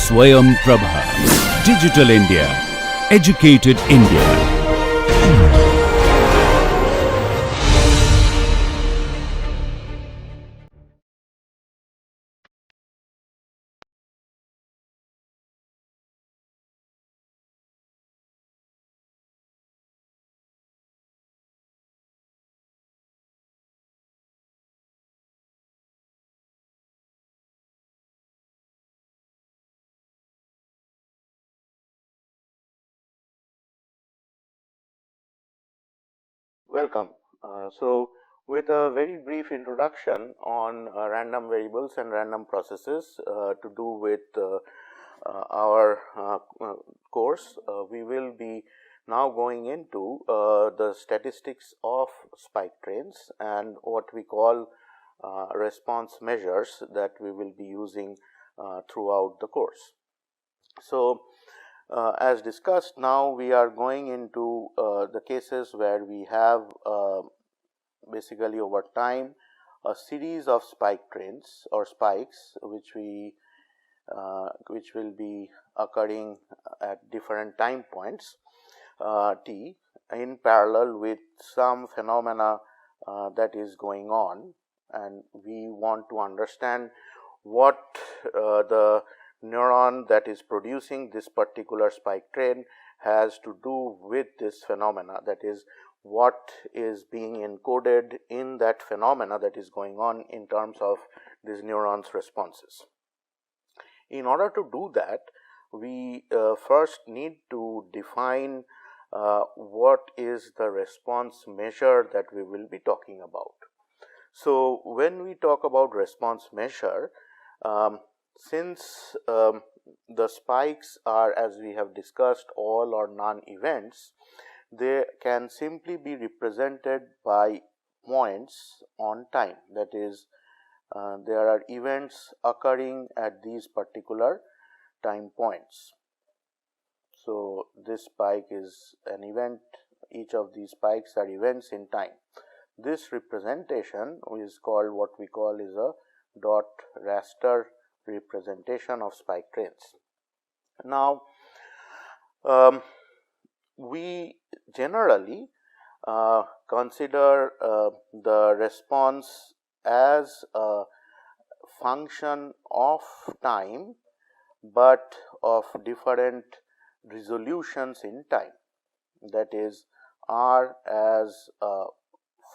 Swayam Prabha. Digital India. Educated India. Welcome. So, with a very brief introduction on random variables and random processes to do with our course, we will be now going into the statistics of spike trains and what we call response measures that we will be using throughout the course. So, as discussed, now we are going into the cases where we have basically over time a series of spike trains or spikes which will be occurring at different time points t in parallel with some phenomena that is going on, and we want to understand what the neuron that is producing this particular spike train has to do with this phenomena, that is, what is being encoded in that phenomena that is going on in terms of these neurons' responses. In order to do that, we first need to define what is the response measure that we will be talking about. So, when we talk about response measure, since the spikes are, as we have discussed, all or none events, they can simply be represented by points on time. That is, there are events occurring at these particular time points. So, this spike is an event, each of these spikes are events in time. This representation is called, what we call is a dot raster representation of spike trains. Now, we generally consider the response as a function of time, but of different resolutions in time. That is, R as a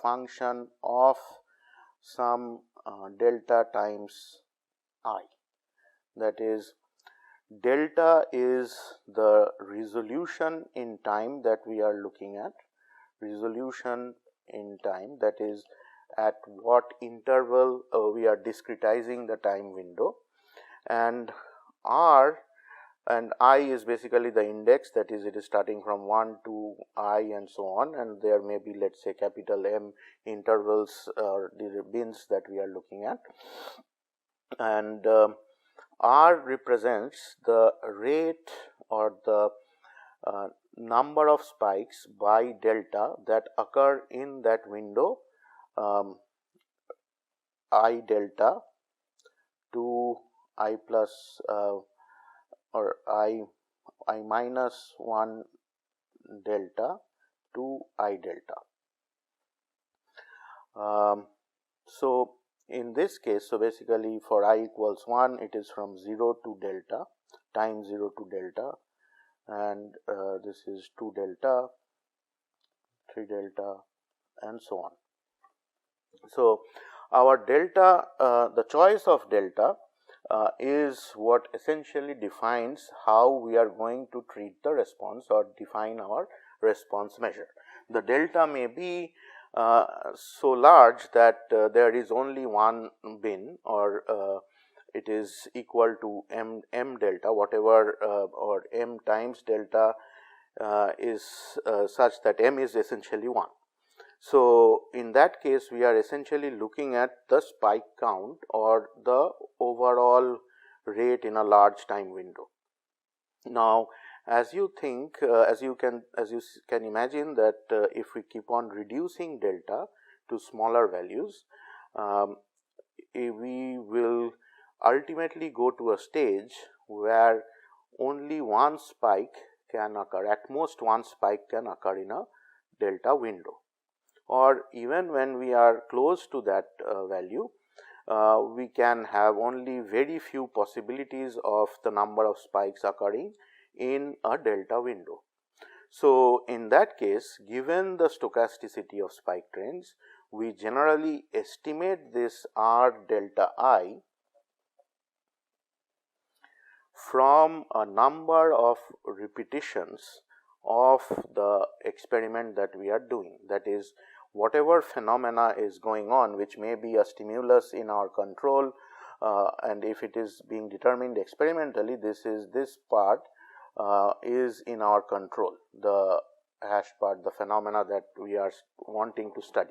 function of some delta times I. That is, delta is the resolution in time that we are looking at, resolution in time, that is, at what interval we are discretizing the time window, and R and I is basically the index, that is, it is starting from 1 to I and so on, and there may be, let us say, capital M intervals or the bins that we are looking at, and R represents the rate or the number of spikes by delta that occur in that window, I delta to I plus or I minus 1 delta to I delta. So, in this case, so basically for I equals 1, it is from 0 to delta, time 0 to delta, and this is 2 delta, 3 delta, and so on. So, our delta, the choice of delta is what essentially defines how we are going to treat the response or define our response measure. The delta may be so large that there is only one bin, or it is equal to m delta, whatever or m times delta is such that m is essentially 1. So, in that case, we are essentially looking at the spike count or the overall rate in a large time window. Now, as you think, as you can imagine that if we keep on reducing delta to smaller values, we will ultimately go to a stage where only one spike can occur, at most one spike can occur in a delta window, or even when we are close to that value, we can have only very few possibilities of the number of spikes occurring in a delta window. So, in that case, given the stochasticity of spike trains, we generally estimate this R delta I from a number of repetitions of the experiment that we are doing. That is, whatever phenomena is going on, which may be a stimulus in our control, and if it is being determined experimentally, this part is in our control, the hash part, the phenomena that we are wanting to study.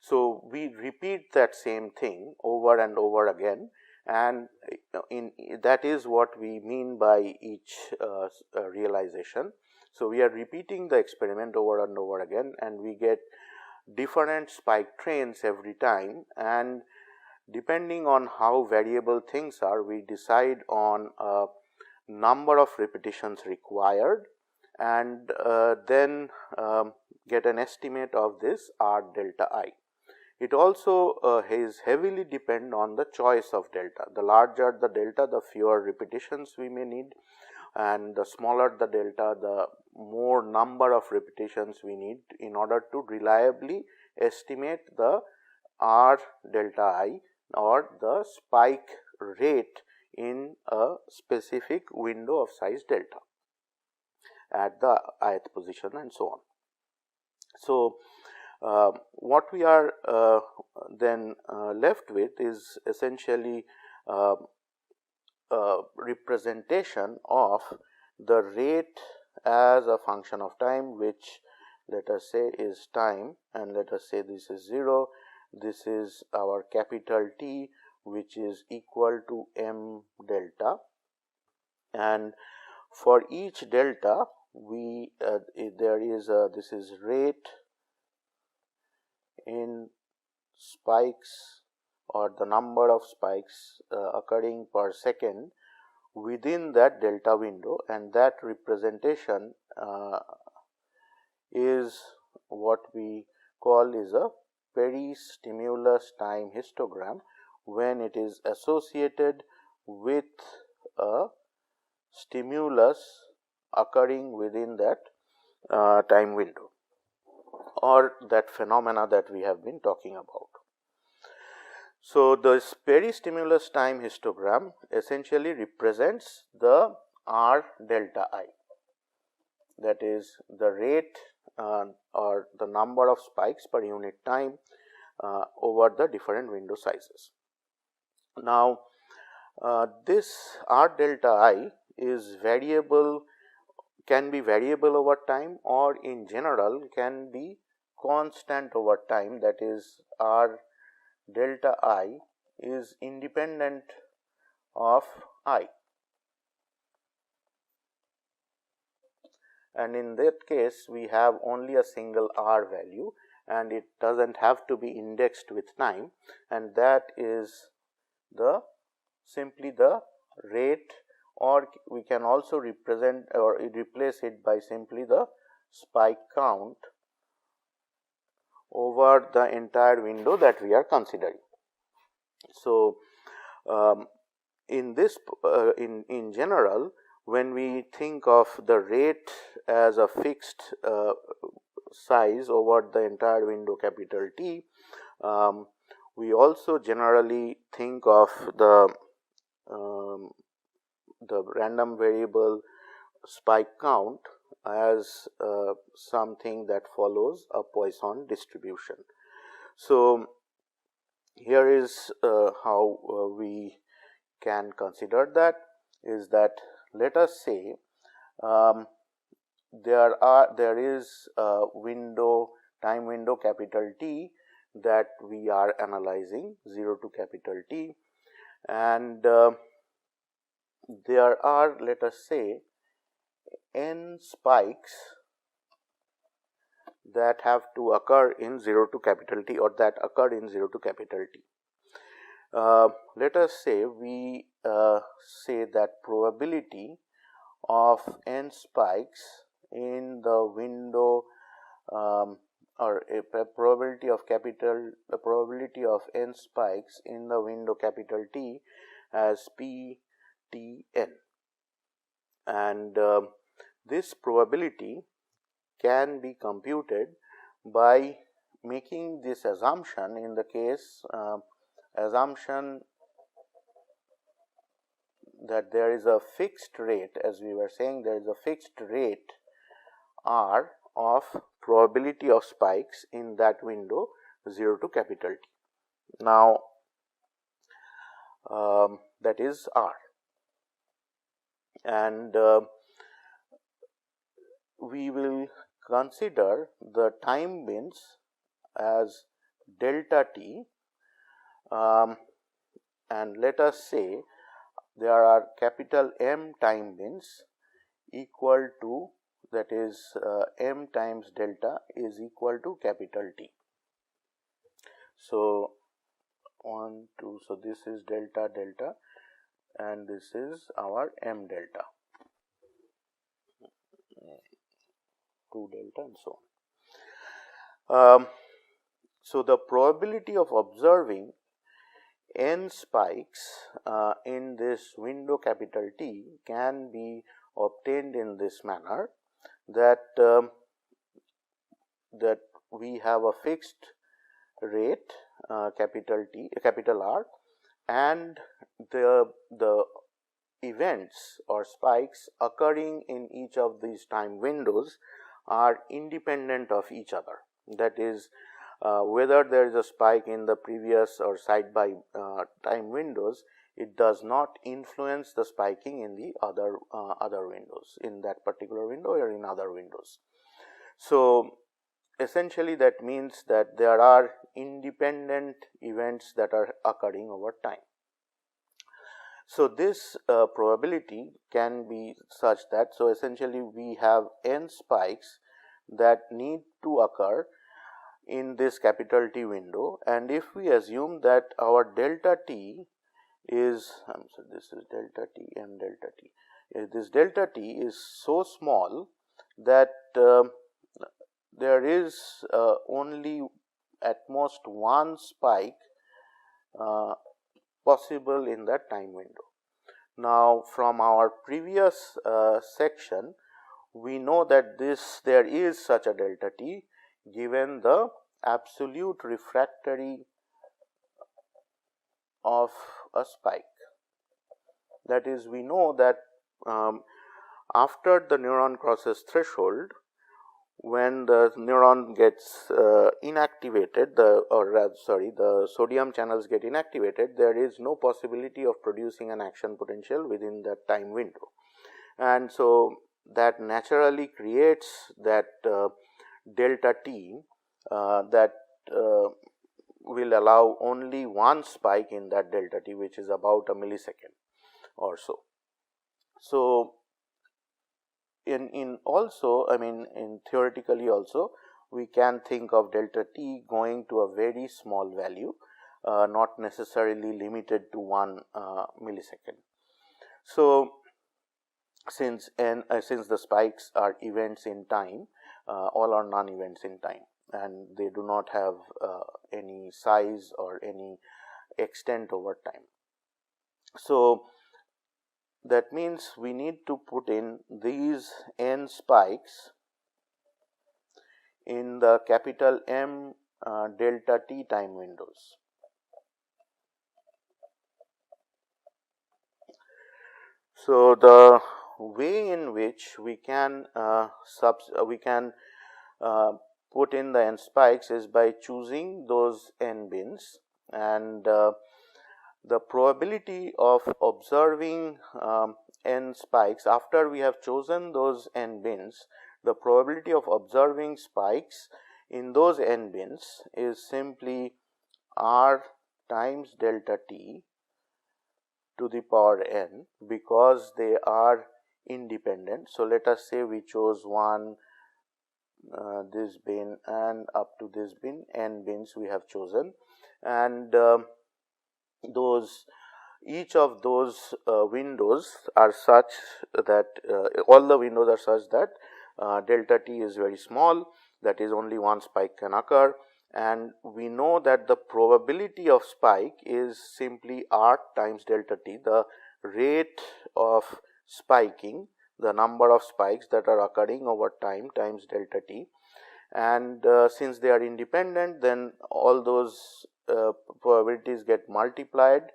So, we repeat that same thing over and over again, and that is what we mean by each realization. So, we are repeating the experiment over and over again, and we get different spike trains every time, and depending on how variable things are, we decide on a number of repetitions required, and then get an estimate of this R delta I. It also is heavily depend on the choice of delta. The larger the delta, the fewer repetitions we may need, and the smaller the delta, the more number of repetitions we need in order to reliably estimate the R delta I, or the spike rate in a specific window of size delta at the ith position, and so on. So, what we are then left with is essentially representation of the rate as a function of time, which let us say is time, and let us say this is 0, this is our capital T, which is equal to m delta, and for each delta we there is this is rate in spikes, or the number of spikes occurring per second within that delta window, and that representation is what we call is a peristimulus time histogram, when it is associated with a stimulus occurring within that time window, or that phenomena that we have been talking about. So, the peristimulus time histogram essentially represents the R delta I, that is the rate or the number of spikes per unit time over the different window sizes. Now, this R delta I is variable, can be variable over time, or in general can be constant over time, that is R delta I is independent of I, and in that case we have only a single R value, and it does not have to be indexed with time, and that is the simply the rate, or we can also represent or replace it by simply the spike count over the entire window that we are considering. So, in this in general, when we think of the rate as a fixed size over the entire window capital T, we also generally think of the random variable spike count as something that follows a Poisson distribution. So, here is how we can consider that, is that let us say there is a time window capital T that we are analyzing, 0 to capital T, and there are, let us say, n spikes that have to occur in 0 to capital T, or that occurred in 0 to capital T. let us say we say that probability of n spikes in the window or a probability of the probability of n spikes in the window capital T as P T n, and this probability can be computed by making this assumption in the case assumption that there is a fixed rate, as we were saying, there is a fixed rate R of probability of spikes in that window 0 to capital T. Now, that is R, and we will consider the time bins as delta T, and let us say there are capital M time bins equal to, that is M times delta is equal to capital T. So 1, 2, so this is delta delta and this is our M delta, 2 delta and so on. So the probability of observing n spikes in this window capital T can be obtained in this manner, that that we have a fixed rate capital T, capital R, and the events or spikes occurring in each of these time windows are independent of each other. That is, whether there is a spike in the previous or side by time windows, it does not influence the spiking in the other windows, in that particular window or in other windows. So essentially that means that there are independent events that are occurring over time. So this probability can be such that, so essentially we have n spikes that need to occur in this capital T window, and if we assume that our delta T is, so this is delta T, M delta T, this delta T is so small that there is only at most one spike possible in that time window. Now, from our previous section, we know that there is such a delta T given the absolute refractory of a spike. That is, we know that after the neuron crosses threshold, when the neuron gets inactivated, the sodium channels get inactivated, there is no possibility of producing an action potential within that time window, and so that naturally creates that delta T that will allow only one spike in that delta T, which is about a millisecond or so. So in also, I mean, in theoretically also, we can think of delta T going to a very small value, not necessarily limited to 1 millisecond. So since the spikes are events in time, all are non-events in time, and they do not have any size or any extent over time. So that means we need to put in these n spikes in the capital M delta T time windows. So the way in which we can put in the n spikes is by choosing those n bins, and the probability of observing n spikes after we have chosen those n bins, the probability of observing spikes in those n bins is simply R times delta T to the power n, because they are independent. So let us say we chose one, this bin, and up to this bin, n bins we have chosen, and those each of those windows are such that all the windows are such that delta t is very small, that is only one spike can occur, and we know that the probability of spike is simply r times delta t, the rate of spiking, the number of spikes that are occurring over time times delta t. And since they are independent, then all those probabilities get multiplied,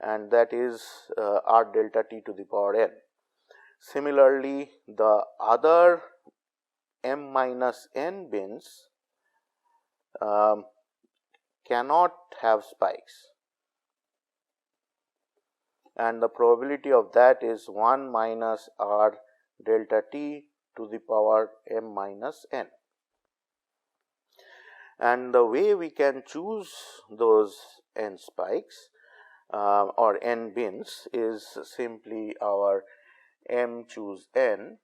and that is r delta t to the power n. Similarly, the other m minus n bins cannot have spikes, and the probability of that is 1 minus r delta t to the power m minus n. And the way we can choose those n spikes or n bins is simply our m choose n,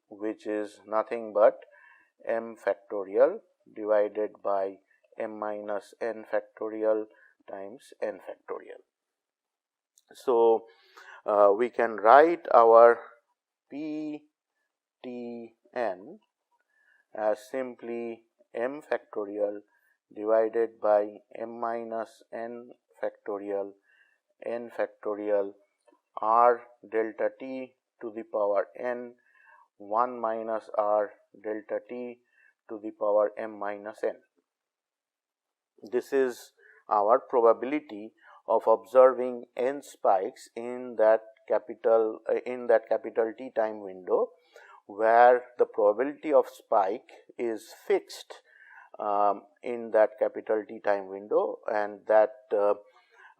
which is nothing but m factorial divided by m minus n factorial times n factorial. So, we can write our p t n as simply m factorial divided by m minus n factorial r delta t to the power n 1 minus r delta t to the power m minus n. This is our probability of observing n spikes in that capital T time window, where the probability of spike is fixed in that capital T time window, and that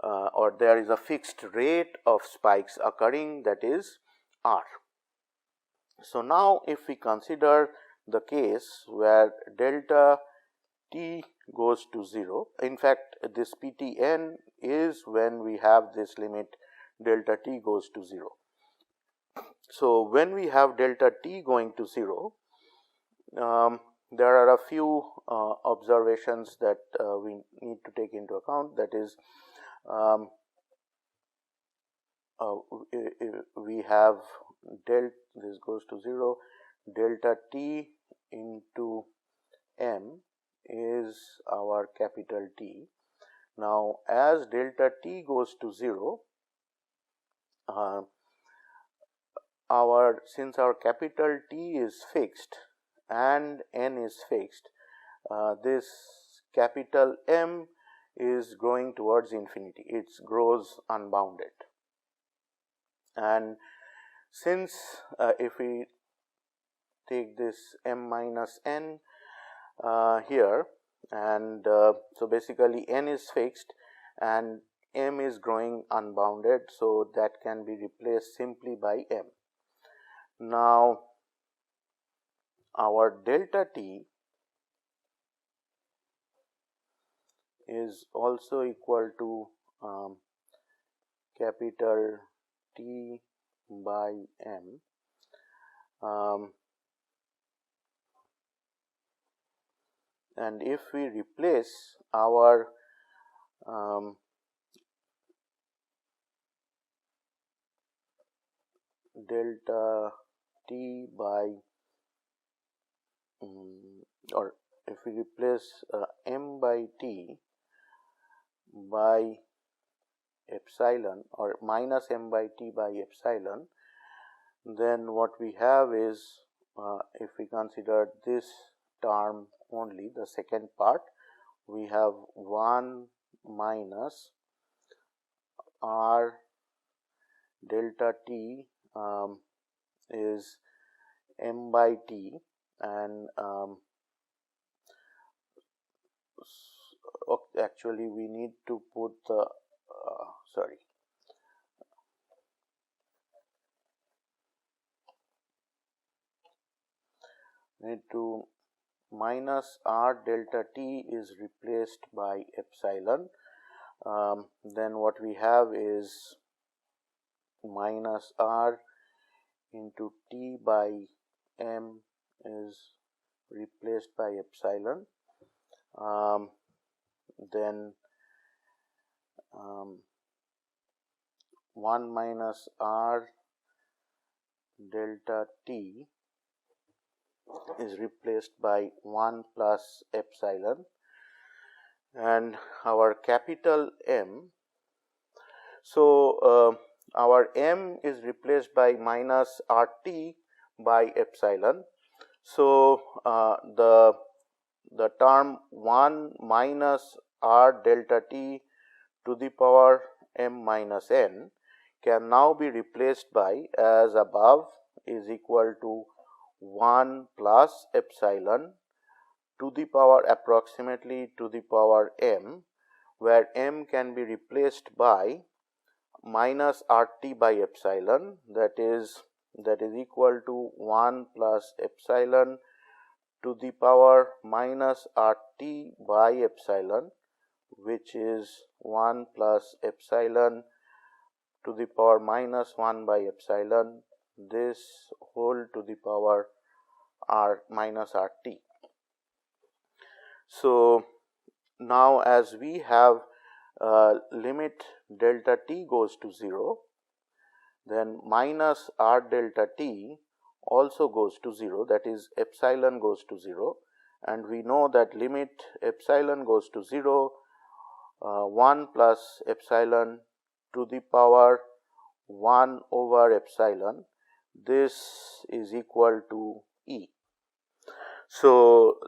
or there is a fixed rate of spikes occurring, that is r. So, now if we consider the case where delta t goes to 0, in fact this p t n is when we have this limit delta t goes to 0. So, when we have delta t going to 0, there are a few observations that we need to take into account, that is we have this goes to 0, delta t into m is our capital T. Now, as delta t goes to 0, since our capital T is fixed and n is fixed, this capital M is growing towards infinity, it grows unbounded. And since if we take this m minus n here, and so basically n is fixed and m is growing unbounded, so that can be replaced simply by m. Now, our delta t is also equal to capital T by m. And if we replace our delta t by or if we replace m by t by epsilon or minus m by t by epsilon, then what we have is, if we consider this term only, the second part, we have 1 minus r delta t is m by t, and actually we need to put the need to minus r delta t is replaced by epsilon. Then what we have is minus r into t by m is replaced by epsilon. Then 1 minus r delta t is replaced by 1 plus epsilon, and our capital M. So, our M is replaced by minus RT by epsilon. So, the term 1 minus R delta t to the power M minus n can now be replaced by, as above, is equal to 1 plus epsilon to the power approximately to the power m, where m can be replaced by minus RT by epsilon, that is equal to 1 plus epsilon to the power minus RT by epsilon, which is 1 plus epsilon to the power minus 1 by epsilon, this whole to the power r minus RT. So, now as we have limit delta t goes to 0, then minus r delta t also goes to 0, that is epsilon goes to 0, and we know that limit epsilon goes to 0, 1 plus epsilon to the power 1 over epsilon, this is equal to E. So,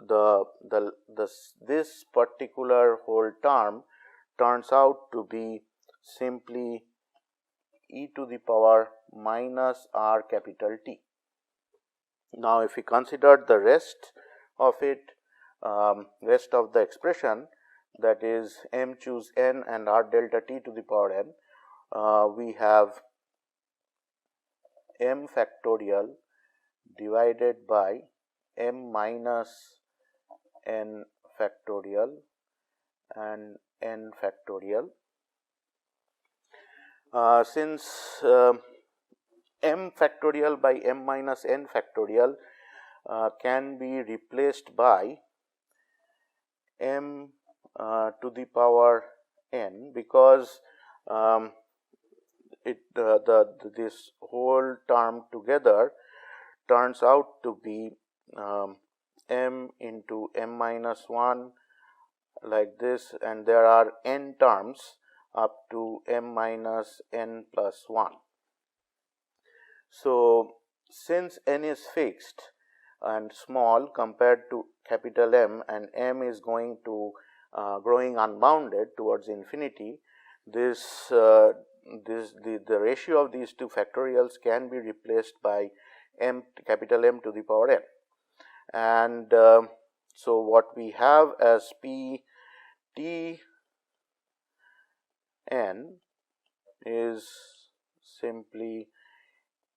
this particular whole term turns out to be simply e to the power minus r capital T. Now, if we consider the rest of it, rest of the expression, that is m choose n and r delta t to the power n, we have m factorial divided by m minus n factorial and n factorial. Since m factorial by m minus n factorial can be replaced by m to the power n, because this whole term together turns out to be m into m minus 1 like this, and there are n terms up to m minus n plus 1. So, since n is fixed and small compared to capital M, and m is going to growing unbounded towards infinity, the ratio of these two factorials can be replaced by m capital M to the power n, and so what we have as p t n is simply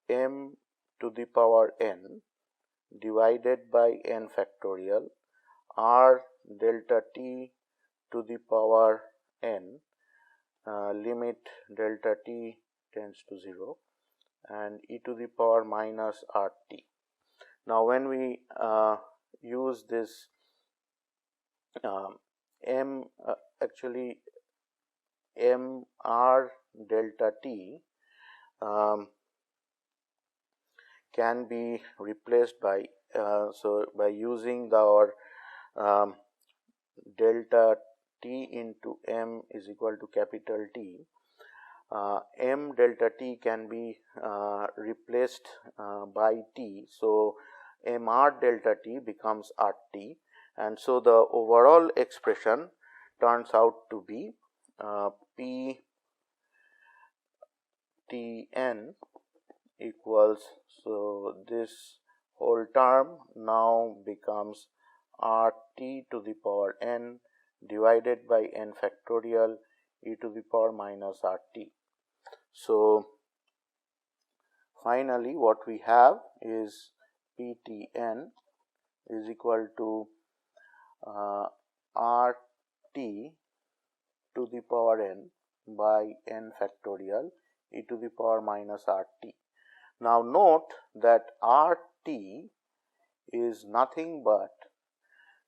m to the power n divided by n factorial r delta t to the power n, limit delta t tends to 0, and e to the power minus RT. Now, when we use this actually m r delta t can be replaced by, so by using our delta t into m is equal to capital T, m delta t can be replaced by t. So, m r delta t becomes RT, and so the overall expression turns out to be p t n equals, so this whole term now becomes r t to the power n divided by n factorial e to the power minus r t. So, finally, what we have is p t n is equal to r t to the power n by n factorial e to the power minus r t. Now, note that r t is nothing but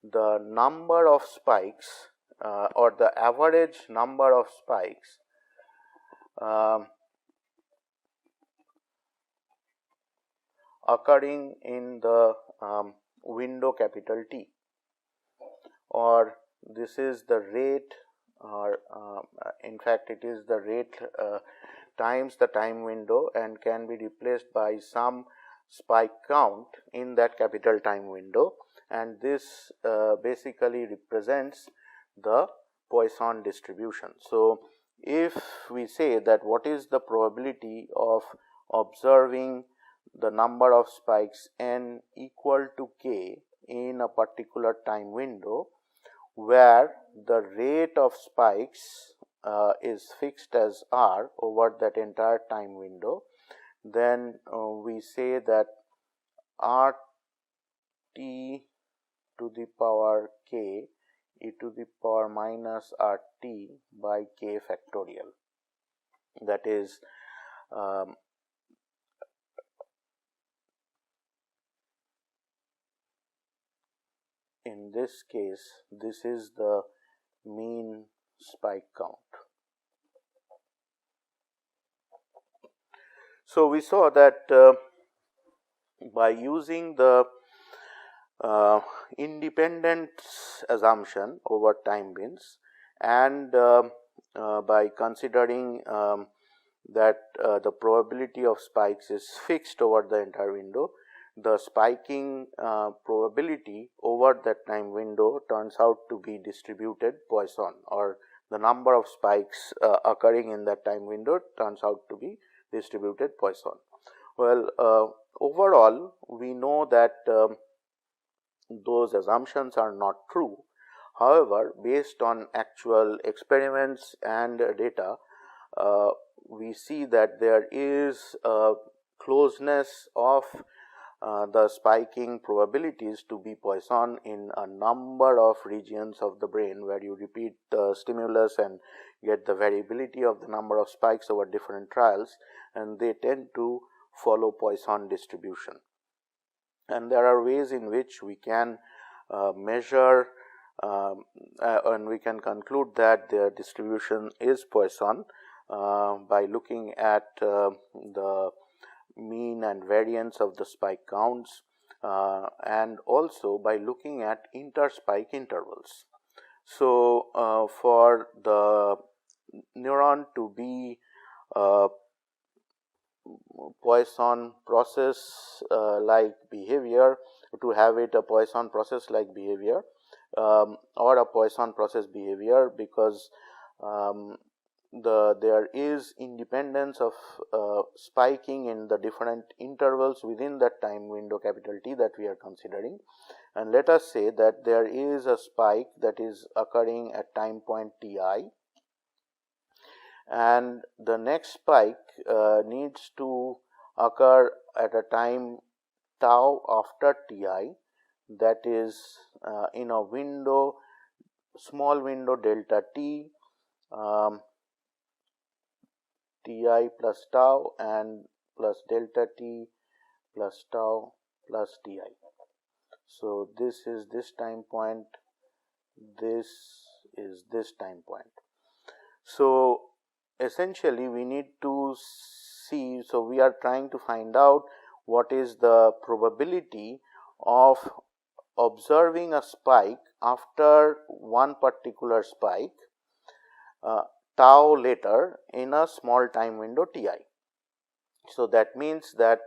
the number of spikes or the average number of spikes occurring in the window capital T, or this is the rate, or in fact it is the rate times the time window, and can be replaced by some spike count in that capital time window, and this basically represents the Poisson distribution. So, if we say that what is the probability of observing the number of spikes n equal to k in a particular time window, where the rate of spikes is fixed as r over that entire time window, then we say that r t to the power k e to the power minus r t by k factorial. That is in this case, this is the mean spike count. So, we saw that by using the independence assumption over time bins, and by considering that the probability of spikes is fixed over the entire window, the spiking probability over that time window turns out to be distributed Poisson, or the number of spikes occurring in that time window turns out to be distributed Poisson. Well, overall we know that those assumptions are not true. However, based on actual experiments and data, we see that there is a closeness of the spiking probabilities to be Poisson in a number of regions of the brain, where you repeat the stimulus and get the variability of the number of spikes over different trials, and they tend to follow Poisson distribution. And there are ways in which we can measure and we can conclude that their distribution is Poisson by looking at the mean and variance of the spike counts, and also by looking at interspike intervals. So, for the neuron to be Poisson process like behavior, to have it a Poisson process like behavior, or a Poisson process behavior, because there is independence of spiking in the different intervals within that time window capital T that we are considering. And let us say that there is a spike that is occurring at time point Ti, and the next spike needs to occur at a time tau after Ti, that is in a window, small window delta T, Ti plus tau and plus delta T plus tau plus Ti. So, this is this time point, this is this time point. So, essentially we need to see, so we are trying to find out what is the probability of observing a spike after one particular spike tau later in a small time window Ti. So, that means that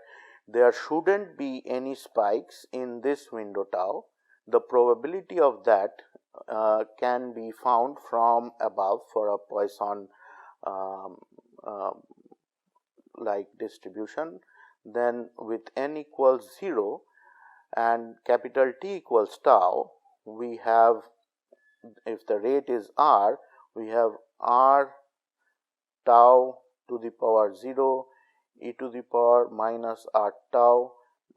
there shouldn't be any spikes in this window tau. The probability of that can be found from above for a Poisson like distribution. Then with n equals 0 and capital T equals tau, we have, if the rate is r, we have r tau to the power 0 e to the power minus r tau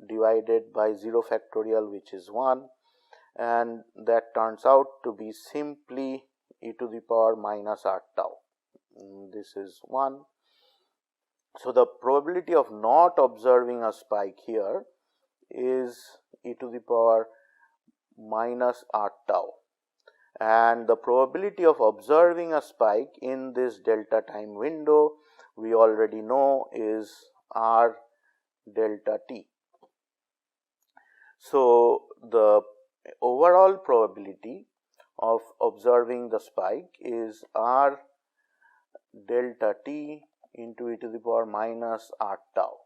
divided by 0 factorial, which is 1, and that turns out to be simply e to the power minus r tau. This is 1. So, the probability of not observing a spike here is e to the power minus r tau, and the probability of observing a spike in this delta time window we already know is r delta t. So, the overall probability of observing the spike is r delta t into e to the power minus r tau.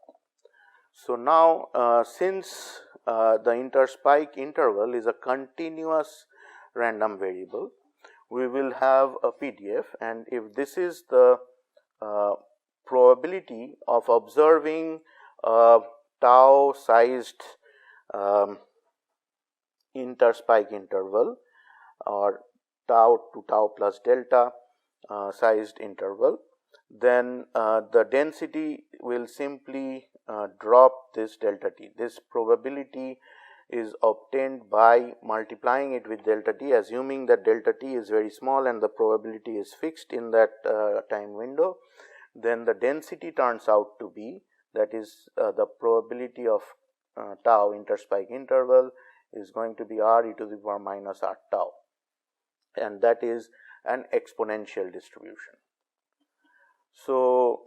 So, now since the interspike interval is a continuous random variable, we will have a PDF, and if this is the probability of observing a tau sized interspike interval or tau to tau plus delta sized interval, then the density will simply drop this delta t. This probability is obtained by multiplying it with delta t, assuming that delta t is very small and the probability is fixed in that time window. Then the density turns out to be, that is the probability of tau interspike interval is going to be r e to the power minus r tau, and that is an exponential distribution. So,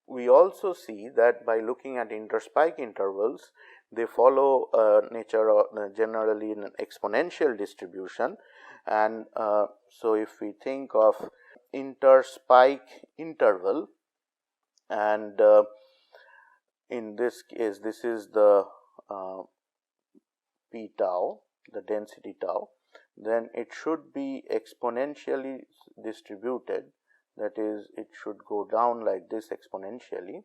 we also see that by looking at interspike intervals, they follow nature of generally in an exponential distribution, and so if we think of interspike interval, and in this case this is the p tau, the density tau, then it should be exponentially distributed, that is it should go down like this exponentially.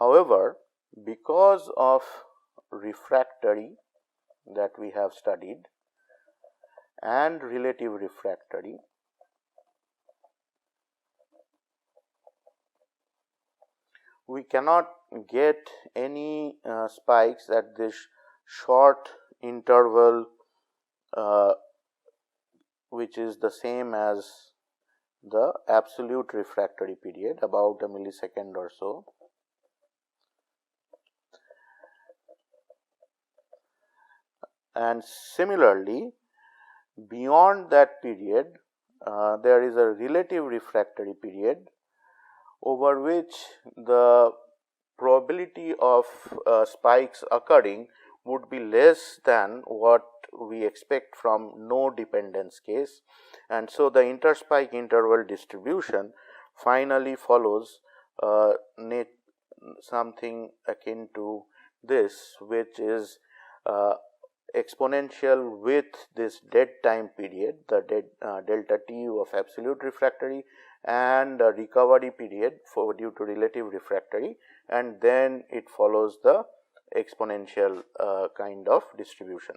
However, because of refractory that we have studied and relative refractory, we cannot get any spikes at this short interval which is the same as the absolute refractory period, about a millisecond or so. And similarly, beyond that period, there is a relative refractory period over which the probability of spikes occurring would be less than what we expect from no dependence case, and so the interspike interval distribution finally follows something akin to this, which is exponential with this dead time period, the delta t of absolute refractory, and a recovery period for due to relative refractory, and then it follows the exponential kind of distribution.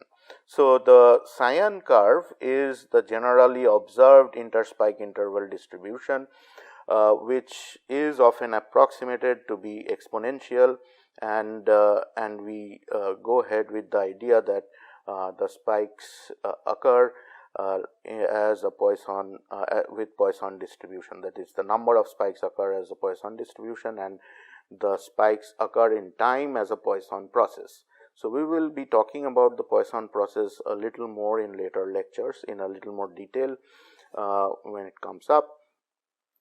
So, the cyan curve is the generally observed interspike interval distribution, which is often approximated to be exponential, and we go ahead with the idea that the spikes occur as a Poisson with Poisson distribution, that is the number of spikes occur as a Poisson distribution and the spikes occur in time as a Poisson process. So, we will be talking about the Poisson process a little more in later lectures in a little more detail when it comes up.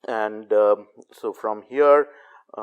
And so, from here